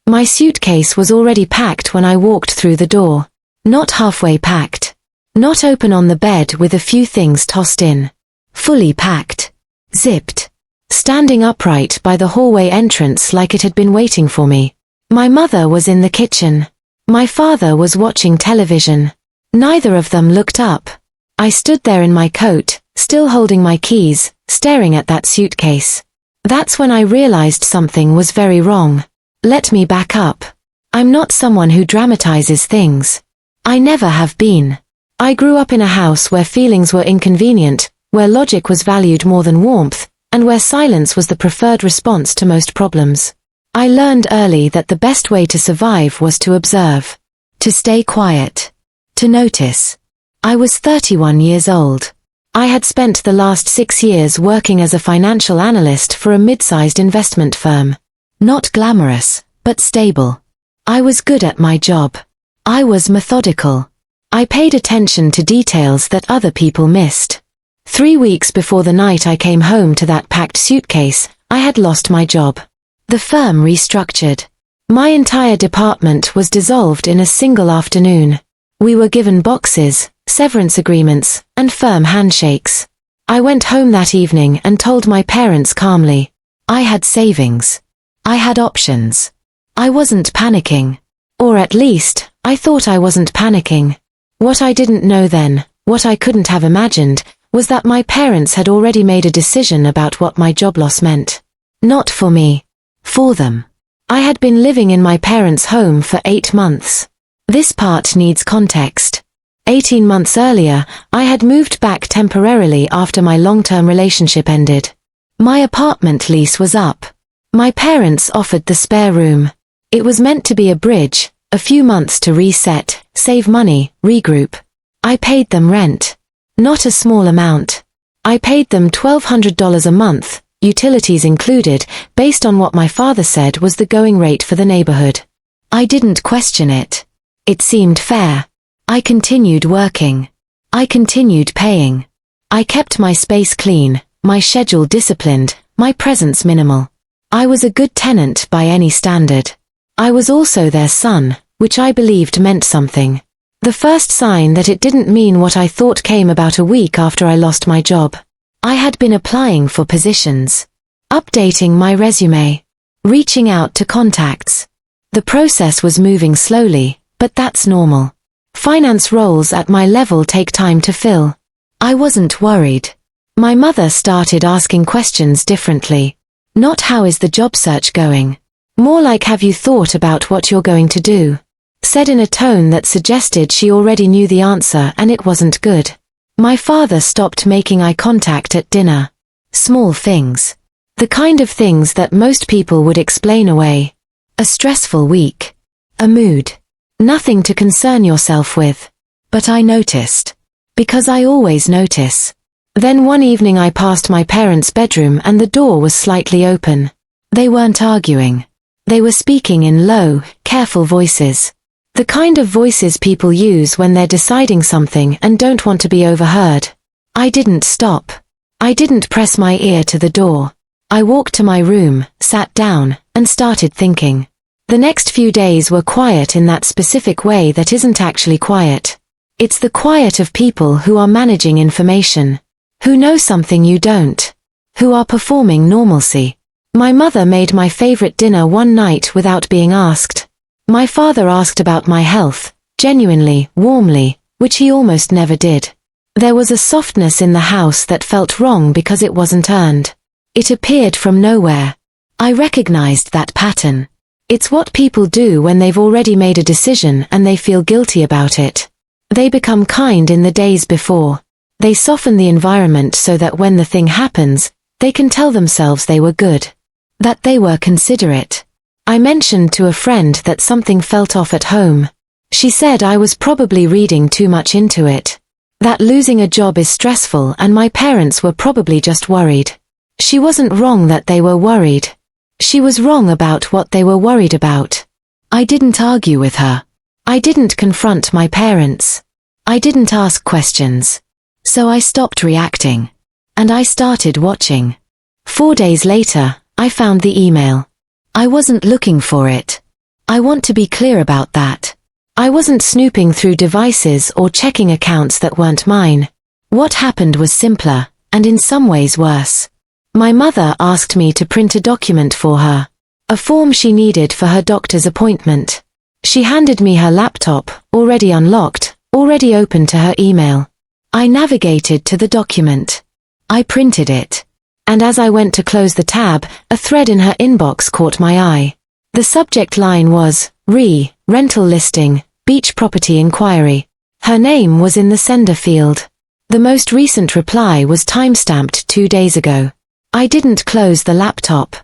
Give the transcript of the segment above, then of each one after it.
My suitcase was already packed when I walked through the door. Not halfway packed. Not open on the bed with a few things tossed in. Fully packed. Zipped. Standing upright by the hallway entrance like it had been waiting for me. My mother was in the kitchen. My father was watching television. Neither of them looked up. I stood there in my coat, still holding my keys, staring at that suitcase. That's when I realized something was very wrong. Let me back up. I'm not someone who dramatizes things. I never have been. I grew up in a house where feelings were inconvenient, where logic was valued more than warmth, and where silence was the preferred response to most problems. I learned early that the best way to survive was to observe. To stay quiet. To notice. I was 31 years old. I had spent the last 6 years working as a financial analyst for a mid-sized investment firm. Not glamorous, but stable. I was good at my job. I was methodical. I paid attention to details that other people missed. 3 weeks before the night I came home to that packed suitcase, I had lost my job. The firm restructured. My entire department was dissolved in a single afternoon. We were given boxes, severance agreements, and firm handshakes. I went home that evening and told my parents calmly. I had savings. I had options. I wasn't panicking. Or at least, I thought I wasn't panicking. What I didn't know then, what I couldn't have imagined, was that my parents had already made a decision about what my job loss meant. Not for me. For them. I had been living in my parents' home for 8 months. This part needs context. 18 months earlier, I had moved back temporarily after my long-term relationship ended. My apartment lease was up. My parents offered the spare room. It was meant to be a bridge, a few months to reset, save money, regroup. I paid them rent. Not a small amount. I paid them $1,200 a month, utilities included, based on what my father said was the going rate for the neighborhood. I didn't question it. It seemed fair. I continued working. I continued paying. I kept my space clean, my schedule disciplined, my presence minimal. I was a good tenant by any standard. I was also their son, which I believed meant something. The first sign that it didn't mean what I thought came about a week after I lost my job. I had been applying for positions, updating my resume, reaching out to contacts. The process was moving slowly, but that's normal. Finance roles at my level take time to fill. I wasn't worried. My mother started asking questions differently. Not how is the job search going? More like have you thought about what you're going to do? Said in a tone that suggested she already knew the answer and it wasn't good. My father stopped making eye contact at dinner. Small things. The kind of things that most people would explain away. A stressful week. A mood. Nothing to concern yourself with. But I noticed. Because I always notice. Then one evening I passed my parents' bedroom and the door was slightly open. They weren't arguing. They were speaking in low, careful voices. The kind of voices people use when they're deciding something and don't want to be overheard. I didn't stop. I didn't press my ear to the door. I walked to my room, sat down, and started thinking. The next few days were quiet in that specific way that isn't actually quiet. It's the quiet of people who are managing information. Who know something you don't. Who are performing normalcy. My mother made my favorite dinner one night without being asked. My father asked about my health, genuinely, warmly, which he almost never did. There was a softness in the house that felt wrong because it wasn't earned. It appeared from nowhere. I recognized that pattern. It's what people do when they've already made a decision and they feel guilty about it. They become kind in the days before. They soften the environment so that when the thing happens, they can tell themselves they were good. That they were considerate. I mentioned to a friend that something felt off at home. She said I was probably reading too much into it. That losing a job is stressful and my parents were probably just worried. She wasn't wrong that they were worried. She was wrong about what they were worried about. I didn't argue with her. I didn't confront my parents. I didn't ask questions. So I stopped reacting. And I started watching. 4 days later, I found the email. I wasn't looking for it. I want to be clear about that. I wasn't snooping through devices or checking accounts that weren't mine. What happened was simpler, and in some ways worse. My mother asked me to print a document for her. A form she needed for her doctor's appointment. She handed me her laptop, already unlocked, already open to her email. I navigated to the document. I printed it. And as I went to close the tab, a thread in her inbox caught my eye. The subject line was, rental listing, beach property inquiry. Her name was in the sender field. The most recent reply was timestamped 2 days ago. I didn't close the laptop.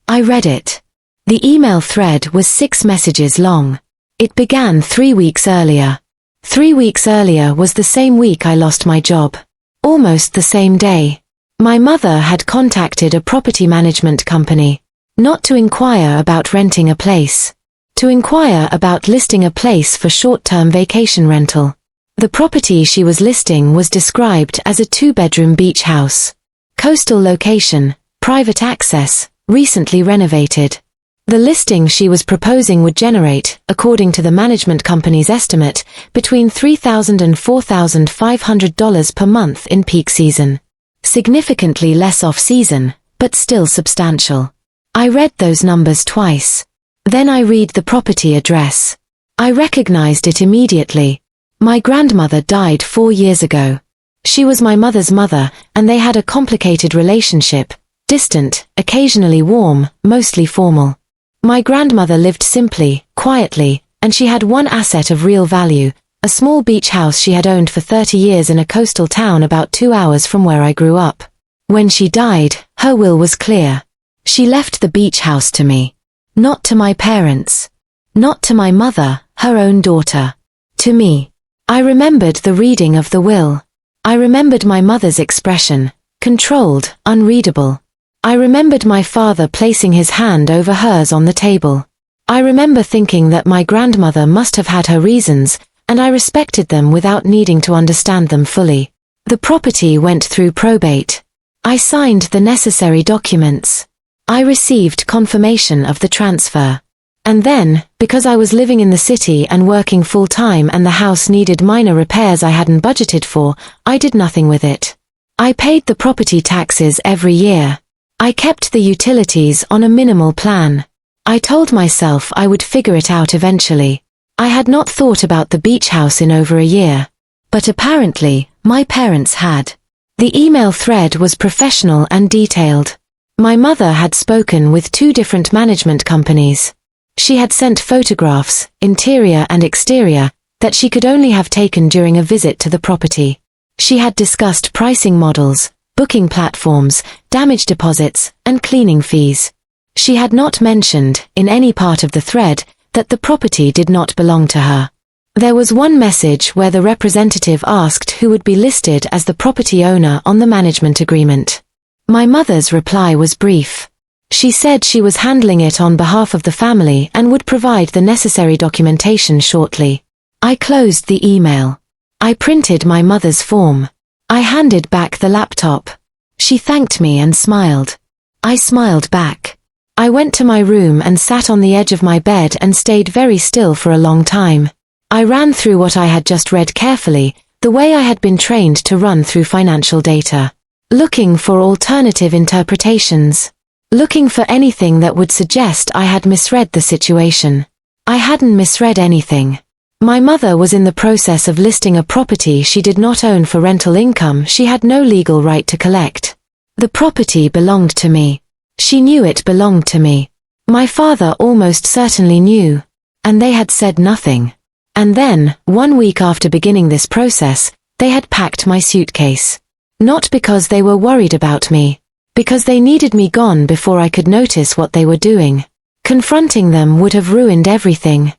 I read it. The email thread was 6 messages long. It began 3 weeks earlier. 3 weeks earlier was the same week I lost my job. Almost the same day. My mother had contacted a property management company. Not to inquire about renting a place. To inquire about listing a place for short-term vacation rental. The property she was listing was described as a 2-bedroom beach house. Coastal location, private access, recently renovated. The listing she was proposing would generate, according to the management company's estimate, between $3,000 and $4,500 per month in peak season. Significantly less off-season, but still substantial. I read those numbers twice. Then I read the property address. I recognized it immediately. My grandmother died 4 years ago. She was my mother's mother, and they had a complicated relationship, distant, occasionally warm, mostly formal. My grandmother lived simply, quietly, and she had one asset of real value, a small beach house she had owned for 30 years in a coastal town about 2 hours from where I grew up. When she died, her will was clear. She left the beach house to me. Not to my parents. Not to my mother, her own daughter. To me. I remembered the reading of the will. I remembered my mother's expression, controlled, unreadable. I remembered my father placing his hand over hers on the table. I remember thinking that my grandmother must have had her reasons, and I respected them without needing to understand them fully. The property went through probate. I signed the necessary documents. I received confirmation of the transfer. And then, because I was living in the city and working full-time and the house needed minor repairs I hadn't budgeted for, I did nothing with it. I paid the property taxes every year. I kept the utilities on a minimal plan. I told myself I would figure it out eventually. I had not thought about the beach house in over a year. But apparently, my parents had. The email thread was professional and detailed. My mother had spoken with 2 different management companies. She had sent photographs, interior and exterior, that she could only have taken during a visit to the property. She had discussed pricing models, booking platforms, damage deposits, and cleaning fees. She had not mentioned, in any part of the thread, that the property did not belong to her. There was one message where the representative asked who would be listed as the property owner on the management agreement. My mother's reply was brief. She said she was handling it on behalf of the family and would provide the necessary documentation shortly. I closed the email. I printed my mother's form. I handed back the laptop. She thanked me and smiled. I smiled back. I went to my room and sat on the edge of my bed and stayed very still for a long time. I ran through what I had just read carefully, the way I had been trained to run through financial data. Looking for alternative interpretations. Looking for anything that would suggest I had misread the situation. I hadn't misread anything. My mother was in the process of listing a property she did not own for rental income she had no legal right to collect. The property belonged to me. She knew it belonged to me. My father almost certainly knew. And they had said nothing. And then, 1 week after beginning this process, they had packed my suitcase. Not because they were worried about me. Because they needed me gone before I could notice what they were doing. Confronting them would have ruined everything.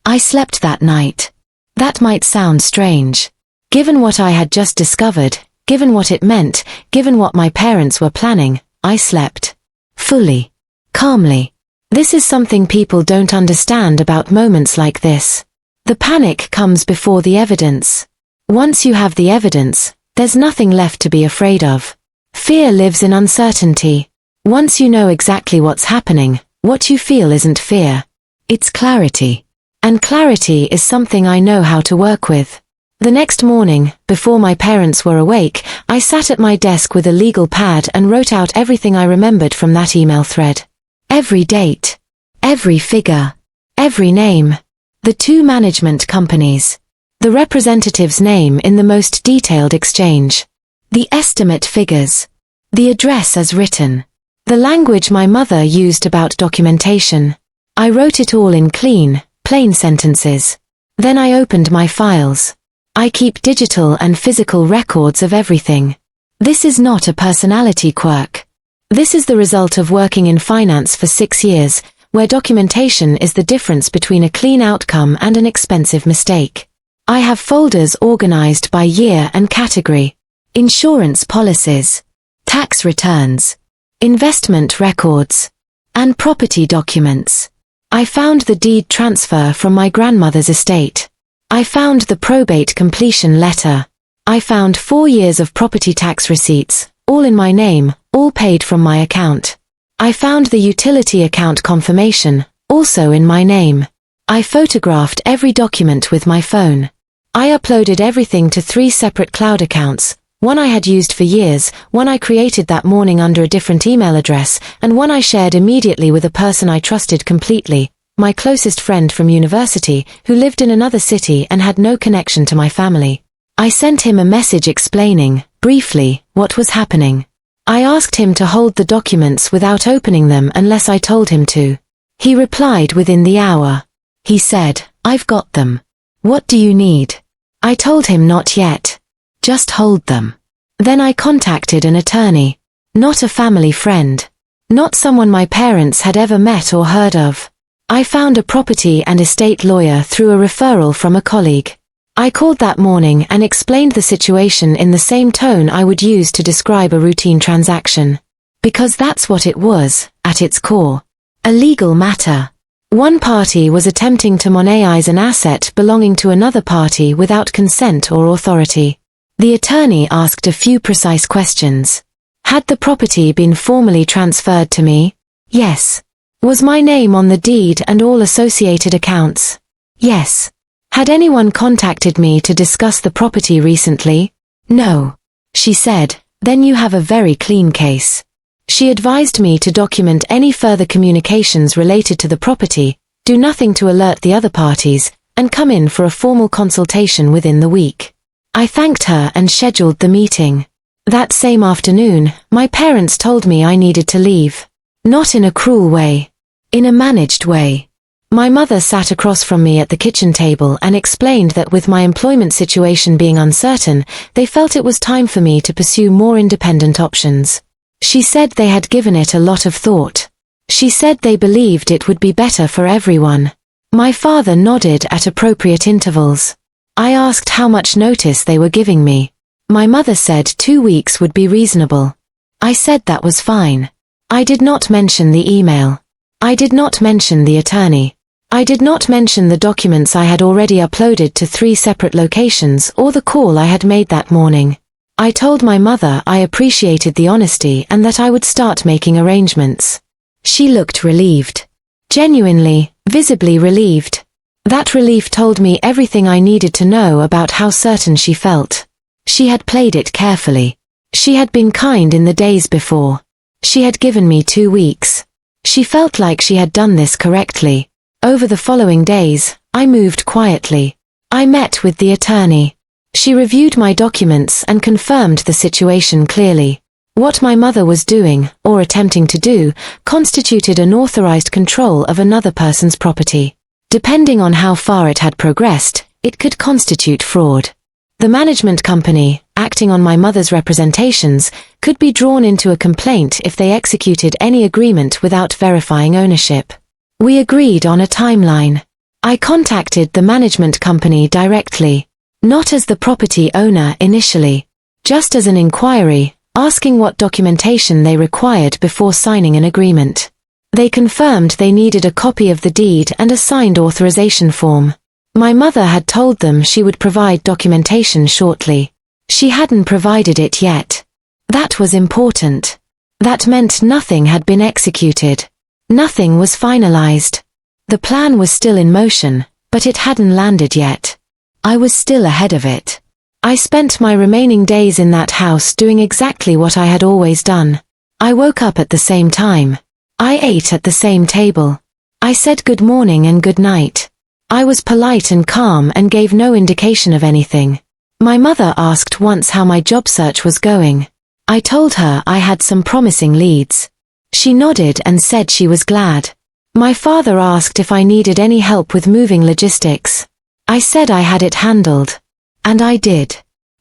I slept that night. That might sound strange. Given what I had just discovered, given what it meant, given what my parents were planning, I slept. Fully. Calmly. This is something people don't understand about moments like this. The panic comes before the evidence. Once you have the evidence, there's nothing left to be afraid of. Fear lives in uncertainty. Once you know exactly what's happening, what you feel isn't fear. It's clarity. And clarity is something I know how to work with. The next morning, before my parents were awake, I sat at my desk with a legal pad and wrote out everything I remembered from that email thread. Every date. Every figure. Every name. The 2 management companies. The representative's name in the most detailed exchange. The estimate figures. The address as written. The language my mother used about documentation. I wrote it all in clean, plain sentences. Then I opened my files. I keep digital and physical records of everything. This is not a personality quirk. This is the result of working in finance for 6 years, where documentation is the difference between a clean outcome and an expensive mistake. I have folders organized by year and category. Insurance policies, tax returns, investment records, and property documents. I found the deed transfer from my grandmother's estate. I found the probate completion letter. I found 4 years of property tax receipts, all in my name, all paid from my account. I found the utility account confirmation, also in my name. I photographed every document with my phone. I uploaded everything to 3 separate cloud accounts, one I had used for years, one I created that morning under a different email address, and one I shared immediately with a person I trusted completely, my closest friend from university, who lived in another city and had no connection to my family. I sent him a message explaining, briefly, what was happening. I asked him to hold the documents without opening them unless I told him to. He replied within the hour. He said, "I've got them. What do you need?" I told him not yet. Just hold them. Then I contacted an attorney. Not a family friend. Not someone my parents had ever met or heard of. I found a property and estate lawyer through a referral from a colleague. I called that morning and explained the situation in the same tone I would use to describe a routine transaction. Because that's what it was, at its core. A legal matter. One party was attempting to monetize an asset belonging to another party without consent or authority. The attorney asked a few precise questions. Had the property been formally transferred to me? Yes. Was my name on the deed and all associated accounts? Yes. Had anyone contacted me to discuss the property recently? No. She said, "Then you have a very clean case." She advised me to document any further communications related to the property, do nothing to alert the other parties, and come in for a formal consultation within the week. I thanked her and scheduled the meeting. That same afternoon, my parents told me I needed to leave. Not in a cruel way. In a managed way. My mother sat across from me at the kitchen table and explained that with my employment situation being uncertain, they felt it was time for me to pursue more independent options. She said they had given it a lot of thought. She said they believed it would be better for everyone. My father nodded at appropriate intervals. I asked how much notice they were giving me. My mother said 2 weeks would be reasonable. I said that was fine. I did not mention the email. I did not mention the attorney. I did not mention the documents I had already uploaded to 3 separate locations or the call I had made that morning. I told my mother I appreciated the honesty and that I would start making arrangements. She looked relieved. Genuinely, visibly relieved. That relief told me everything I needed to know about how certain she felt. She had played it carefully. She had been kind in the days before. She had given me 2 weeks. She felt like she had done this correctly. Over the following days, I moved quietly. I met with the attorney. She reviewed my documents and confirmed the situation clearly. What my mother was doing, or attempting to do, constituted unauthorized control of another person's property. Depending on how far it had progressed, it could constitute fraud. The management company, acting on my mother's representations, could be drawn into a complaint if they executed any agreement without verifying ownership. We agreed on a timeline. I contacted the management company directly, not as the property owner initially, just as an inquiry, asking what documentation they required before signing an agreement. They confirmed they needed a copy of the deed and a signed authorization form. My mother had told them she would provide documentation shortly. She hadn't provided it yet. That was important. That meant nothing had been executed. Nothing was finalized. The plan was still in motion, but it hadn't landed yet. I was still ahead of it. I spent my remaining days in that house doing exactly what I had always done. I woke up at the same time. I ate at the same table. I said good morning and good night. I was polite and calm and gave no indication of anything. My mother asked once how my job search was going. I told her I had some promising leads. She nodded and said she was glad. My father asked if I needed any help with moving logistics. I said I had it handled. And I did.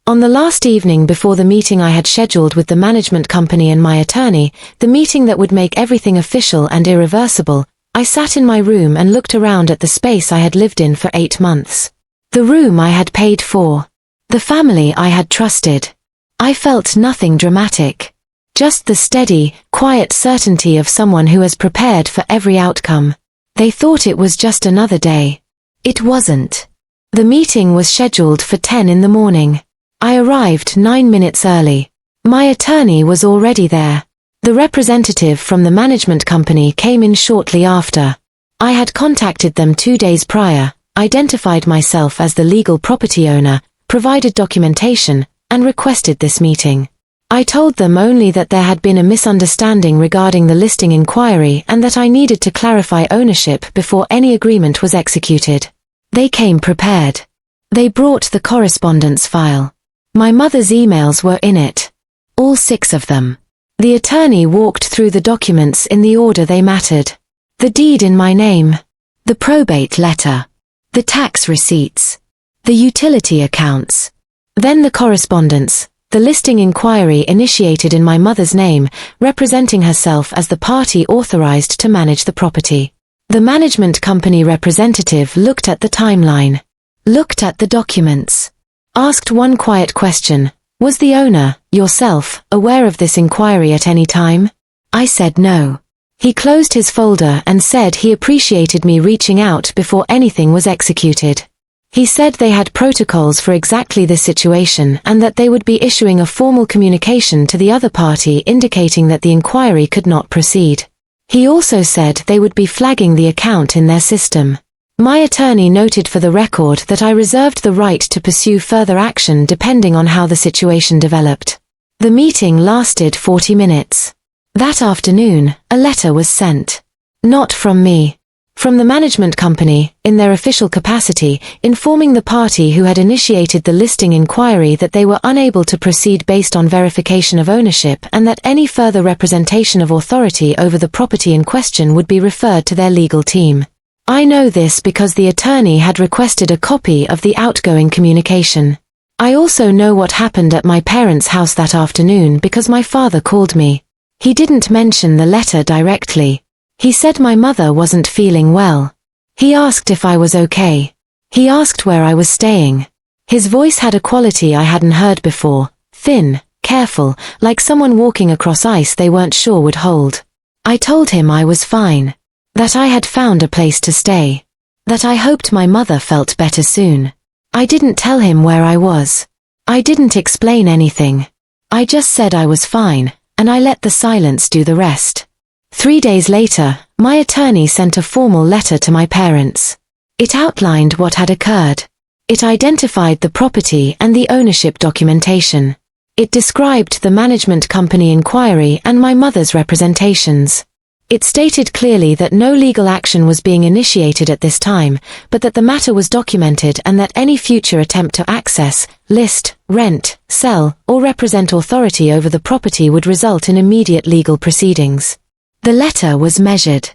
On the last evening before the meeting I had scheduled with the management company and my attorney, the meeting that would make everything official and irreversible, I sat in my room and looked around at the space I had lived in for 8 months. The room I had paid for. The family I had trusted. I felt nothing dramatic. Just the steady, quiet certainty of someone who has prepared for every outcome. They thought it was just another day. It wasn't. The meeting was scheduled for 10 in the morning. I arrived 9 minutes early. My attorney was already there. The representative from the management company came in shortly after. I had contacted them 2 days prior, identified myself as the legal property owner, provided documentation, and requested this meeting. I told them only that there had been a misunderstanding regarding the listing inquiry and that I needed to clarify ownership before any agreement was executed. They came prepared. They brought the correspondence file. My mother's emails were in it. All 6 of them. The attorney walked through the documents in the order they mattered. The deed in my name. The probate letter. The tax receipts. The utility accounts. Then the correspondence, the listing inquiry initiated in my mother's name, representing herself as the party authorized to manage the property. The management company representative looked at the timeline. Looked at the documents. Asked one quiet question. Was the owner, yourself, aware of this inquiry at any time? I said no. He closed his folder and said he appreciated me reaching out before anything was executed. He said they had protocols for exactly this situation and that they would be issuing a formal communication to the other party indicating that the inquiry could not proceed. He also said they would be flagging the account in their system. My attorney noted for the record that I reserved the right to pursue further action depending on how the situation developed. The meeting lasted 40 minutes. That afternoon, a letter was sent. Not from me. From the management company, in their official capacity, informing the party who had initiated the listing inquiry that they were unable to proceed based on verification of ownership and that any further representation of authority over the property in question would be referred to their legal team. I know this because the attorney had requested a copy of the outgoing communication. I also know what happened at my parents' house that afternoon because my father called me. He didn't mention the letter directly. He said my mother wasn't feeling well. He asked if I was okay. He asked where I was staying. His voice had a quality I hadn't heard before, thin, careful, like someone walking across ice they weren't sure would hold. I told him I was fine. That I had found a place to stay. That I hoped my mother felt better soon. I didn't tell him where I was. I didn't explain anything. I just said I was fine, and I let the silence do the rest. 3 days later, my attorney sent a formal letter to my parents. It outlined what had occurred. It identified the property and the ownership documentation. It described the management company inquiry and my mother's representations. It stated clearly that no legal action was being initiated at this time, but that the matter was documented and that any future attempt to access, list, rent, sell, or represent authority over the property would result in immediate legal proceedings. The letter was measured.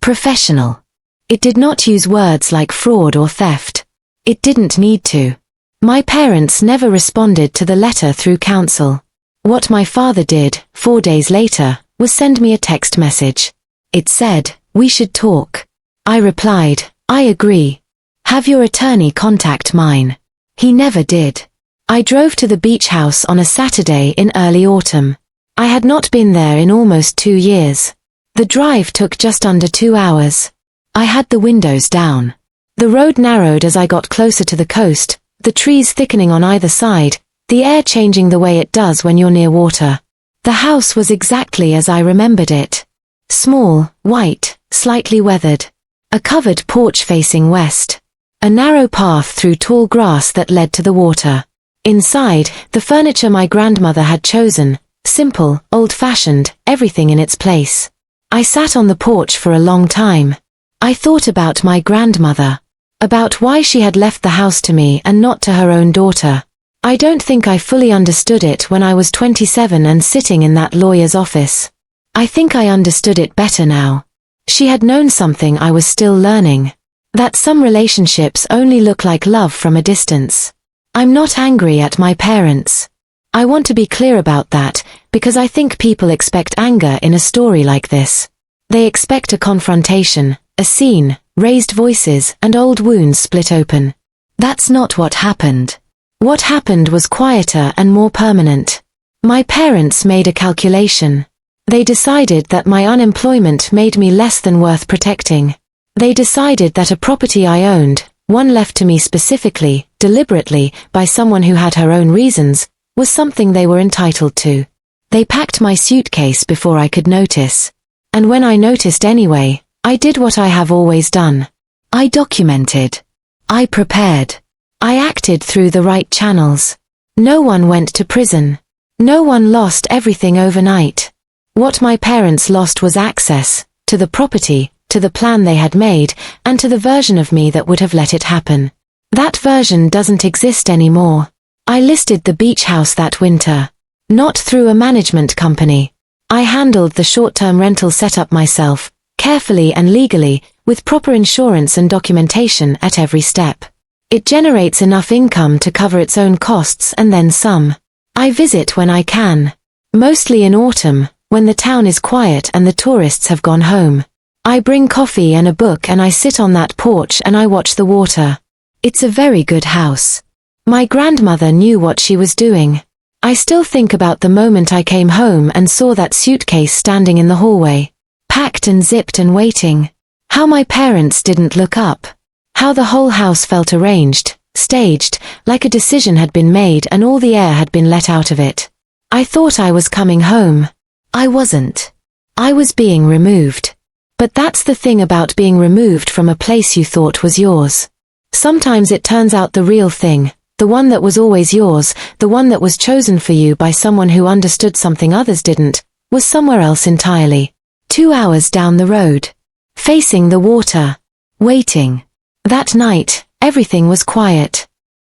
Professional. It did not use words like fraud or theft. It didn't need to. My parents never responded to the letter through counsel. What my father did, 4 days later, was send me a text message. It said, "We should talk." I replied, "I agree. Have your attorney contact mine." He never did. I drove to the beach house on a Saturday in early autumn. I had not been there in almost 2 years. The drive took just under 2 hours. I had the windows down. The road narrowed as I got closer to the coast, the trees thickening on either side, the air changing the way it does when you're near water. The house was exactly as I remembered it. Small, white, slightly weathered. A covered porch facing west. A narrow path through tall grass that led to the water. Inside, the furniture my grandmother had chosen, simple, old-fashioned, everything in its place. I sat on the porch for a long time. I thought about my grandmother. About why she had left the house to me and not to her own daughter. I don't think I fully understood it when I was 27 and sitting in that lawyer's office. I think I understood it better now. She had known something I was still learning. That some relationships only look like love from a distance. I'm not angry at my parents. I want to be clear about that, because I think people expect anger in a story like this. They expect a confrontation, a scene, raised voices, and old wounds split open. That's not what happened. What happened was quieter and more permanent. My parents made a calculation. They decided that my unemployment made me less than worth protecting. They decided that a property I owned, one left to me specifically, deliberately, by someone who had her own reasons, was something they were entitled to. They packed my suitcase before I could notice. And when I noticed anyway, I did what I have always done. I documented. I prepared. I acted through the right channels. No one went to prison. No one lost everything overnight. What my parents lost was access to the property, to the plan they had made, and to the version of me that would have let it happen. That version doesn't exist anymore. I listed the beach house that winter. Not through a management company. I handled the short-term rental setup myself, carefully and legally, with proper insurance and documentation at every step. It generates enough income to cover its own costs and then some. I visit when I can. Mostly in autumn, when the town is quiet and the tourists have gone home. I bring coffee and a book and I sit on that porch and I watch the water. It's a very good house. My grandmother knew what she was doing. I still think about the moment I came home and saw that suitcase standing in the hallway. Packed and zipped and waiting. How my parents didn't look up. How the whole house felt arranged, staged, like a decision had been made and all the air had been let out of it. I thought I was coming home. I wasn't. I was being removed. But that's the thing about being removed from a place you thought was yours. Sometimes it turns out the real thing, the one that was always yours, the one that was chosen for you by someone who understood something others didn't, was somewhere else entirely. 2 hours down the road. Facing the water. Waiting. That night, everything was quiet.